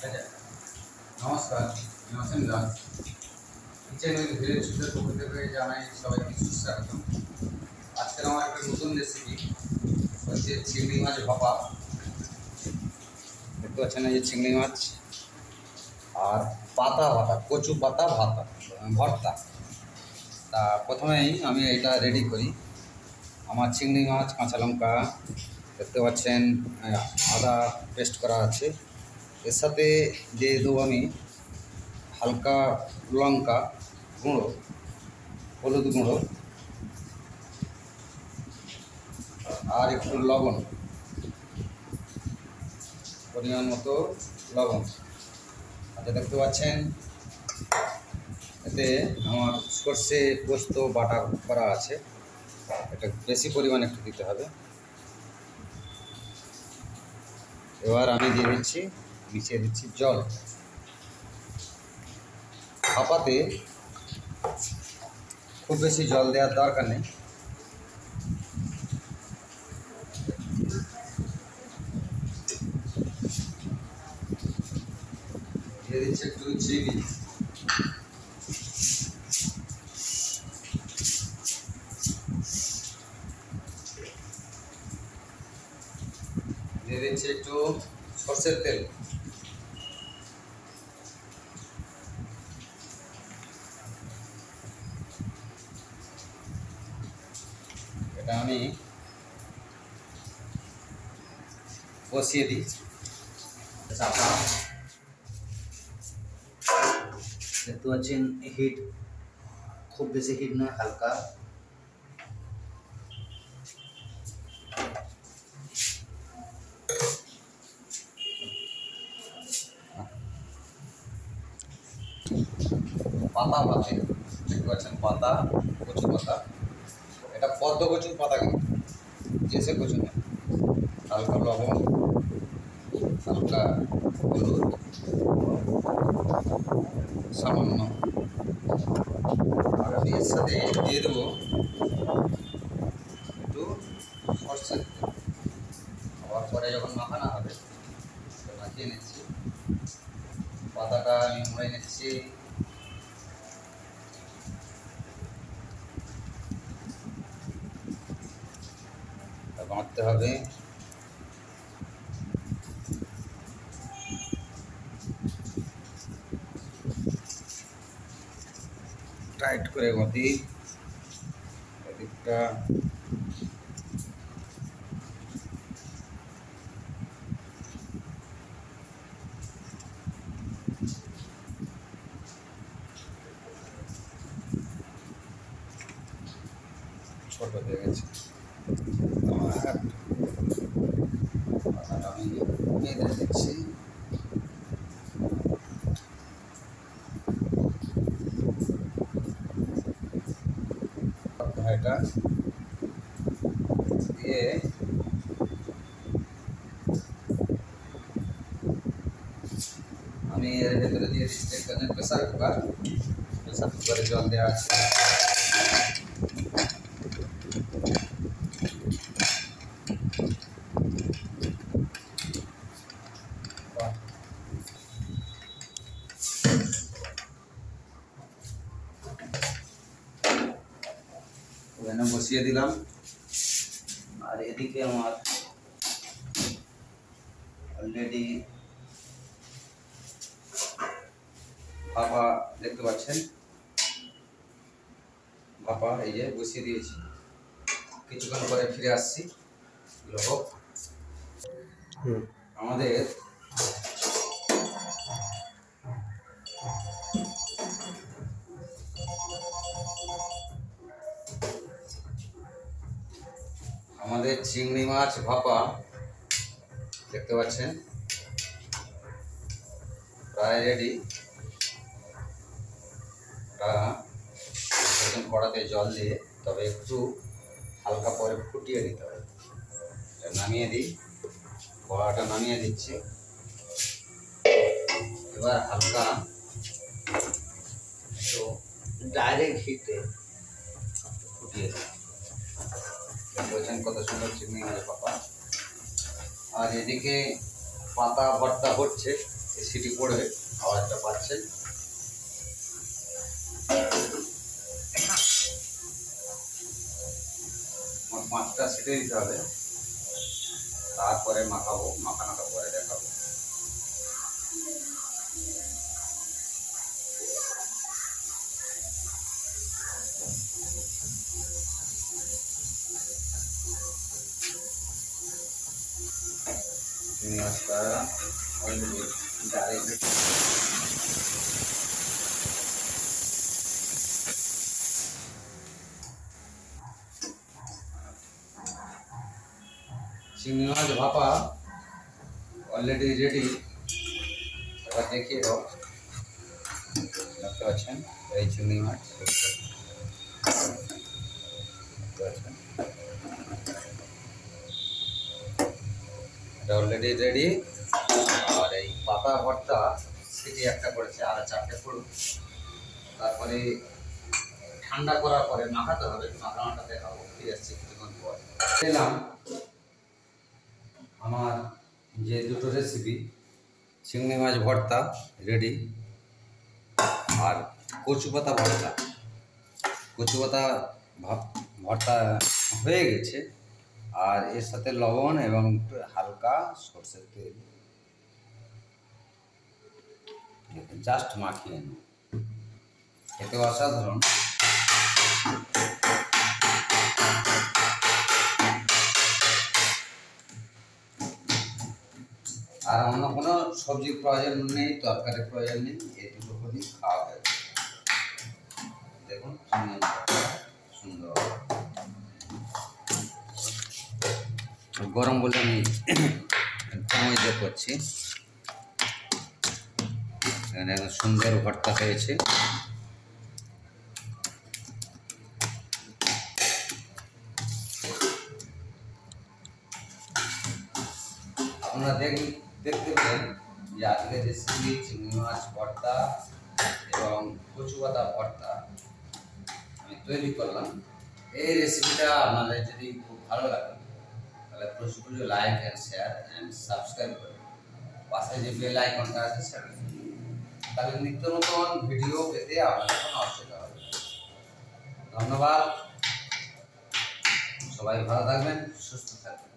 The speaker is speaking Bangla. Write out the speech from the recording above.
নমস্কার, আমি অসীম দাস। কিচেন উইথ ভিলেজ ফুডের পক্ষ থেকে জানাই সবাইকে সুস্বাগতম। আজকের আমার একটা নতুন রেসিপি হচ্ছে চিংড়ি মাছ ভাপা। দেখতে পাচ্ছেন এই যে চিংড়ি মাছ আর পাতা ভাতা, কচু পাতা ভাতা ভর্তা। তা প্রথমেই আমি এটা রেডি করি। আমার চিংড়ি মাছ, কাঁচা লঙ্কা দেখতে পাচ্ছেন, আদা পেস্ট করা আছে। এর সাথে দিয়ে দেবো আমি হালকা লঙ্কা গুঁড়ো, হলুদ গুঁড়ো আর একটু লবণ, পরিমাণ মতো লবণ। আচ্ছা, দেখতে পাচ্ছেন এতে আমার সর্ষে পোস্ত বাটা করা আছে, এটা বেশি পরিমাণে একটু দিতে হবে। এবার আমি দিয়ে দিচ্ছি, মিশিয়ে দিচ্ছি জল। ভাপাতে খুব বেশি জল দেওয়ার দরকার নেই। দিয়ে দিচ্ছি একটু চিনি, দিয়ে দিচ্ছি একটু সর্ষের তেল, এটা আমি বসিয়ে দিই। দেখতে পাচ্ছেন হিট খুব বেশি হিট নয়, হালকা। পাতা ভাতে দেখতে পাচ্ছেন, পাতা কচু পাতা, এটা পদ্ম কচুর পাতা কিন্তু দেশে কচু না। হালকা লবণ, হালকা হলুদ, সামান্য, আর আমি এর সাথে দিয়ে দেবো একটু সর্ষের তেল। হওয়ার পরে যখন মাখানো হবে মাখিয়ে নিচ্ছি, পাতাটা আমি মুড়ে নিচ্ছি। বাঁধতে হবে, টাইট করে বাঁধি এদিকটা। ছোট হয়ে গেছে, আমি বেঁধে দিচ্ছি। এটা দিয়ে আমি এর ভেতরে দিয়ে দিচ্ছি এখানে প্রেসার কুকার। প্রেসার কুকারে জল দেওয়া আছে, ওখানে বসিয়ে দিলাম। আর এদিকে আমার অলরেডি ভাপা দেখতে পাচ্ছেন, ভাপা এই যে বসিয়ে দিয়েছি। কিছুক্ষণ পরে ফিরে আসছি। হোক আমাদের আমাদের চিংড়ি মাছ ভাপা দেখতে পাচ্ছেন প্রায় রেডি। কড়াতে জল দিয়ে তবে একটু হালকা পরে ফুটিয়ে দিতে হবে। নামিয়ে দিই, কড়াটা নামিয়ে দিচ্ছি। এবার হালকা একটু ডাইরেক্ট হিটে ফুটিয়ে দিই। বলছেন কত সুন্দর চিংড়ি মাছ ভাপা। আর এদিকে পাতা ভর্তা হচ্ছে, সিটি পড়বে, আওয়াজটা পাচ্ছে। আমার 5টা সিটি দিতে হবে, তারপরে মাখাবো, মাখানোটা পরে দেখাবো। চিংড়ি মাছটা অলরেডি ডাইরেক্ট চিংড়ি মাছ ভাপা অলরেডি রেডি। এবার দেখিয়ে দাও, দেখতে পাচ্ছেন এই চিংড়ি মাছ, দেখতে পাচ্ছেন এটা অলরেডি রেডি। আর এই পাতা ভর্তা সিটি একটা করেছে, আর 4টে পড়ুক, তারপরে ঠান্ডা করার পরে মাখাতে হবে। মাখানোটা দেখাবো, ফিরে আসছি কিছুক্ষণ পর। এলাম আমার যে দুটো রেসিপি, চিংড়ি মাছ ভর্তা রেডি, আর কচু পাতা ভর্তা। কচু পাতা ভর্তা হয়ে গেছে, আর এর সাথে লবণ এবং একটু হালকা সরষের তেল জাস্ট মাখিয়ে নিন, খেতে অসাধারণ। আর অন্য কোনো সবজির প্রয়োজন নেই, তরকারির প্রয়োজন নেই, এই দুটো করেই খাওয়া যায়। দেখুন সুন্দর গরম বলে আমি চামচ দিয়ে করছি। এখানে সুন্দর ভর্তা হয়েছে। আপনারা দেখতে পেলেন যে আজকের রেসিপি চিংড়ি মাছ ভর্তা এবং কচু পাতা ভর্তা আমি তৈরি করলাম। এই রেসিপিটা আপনাদের যদি খুব ভালো লাগে তাহলে প্রচুর like and share and subscribe করুন। পাশে যে বেল আইকনটা আছে সেটা, তাহলে নিত্য নতুন ভিডিও পেতে আপনাদের কোনো অসুবিধা হবে না। ধন্যবাদ, সবাই ভালো থাকবেন, সুস্থ থাকবেন।